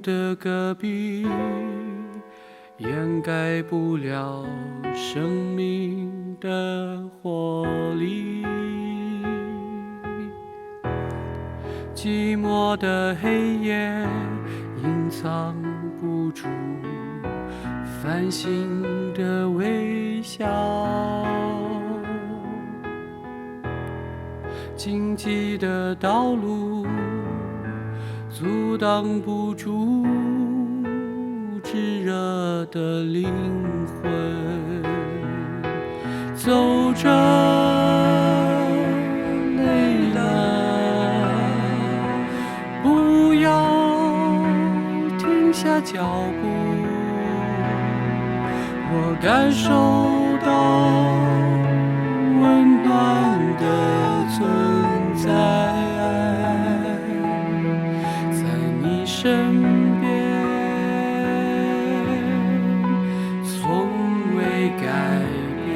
的戈壁，掩盖不了生命的活力。寂寞的黑夜隐藏不住繁星的微笑，荆棘的道路阻挡不住炙热的灵魂，走着累了，不要停下脚步，我感受到温暖的存在，在你身边从未改变。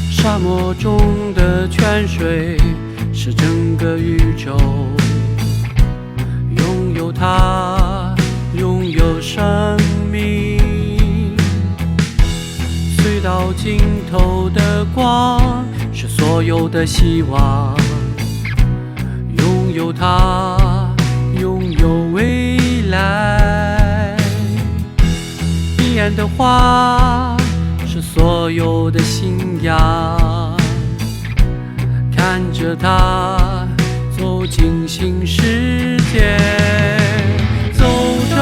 沙漠中的泉水是整个宇宙，拥有它，拥有生命。隧道尽头的光是所有的希望，拥有它，拥有未来。彼岸的花是所有的信仰，看着它走进新世界，走着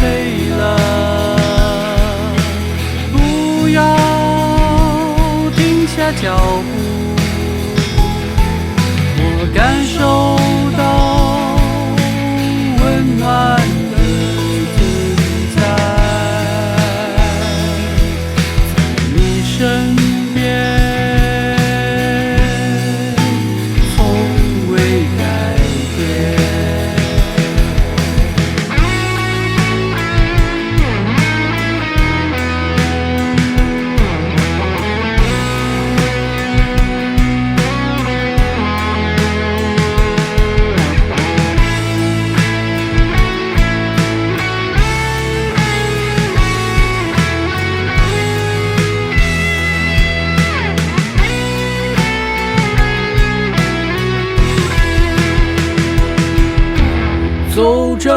累了，不要停下脚步，我感受到温暖的存在，在你身边从未改变。走着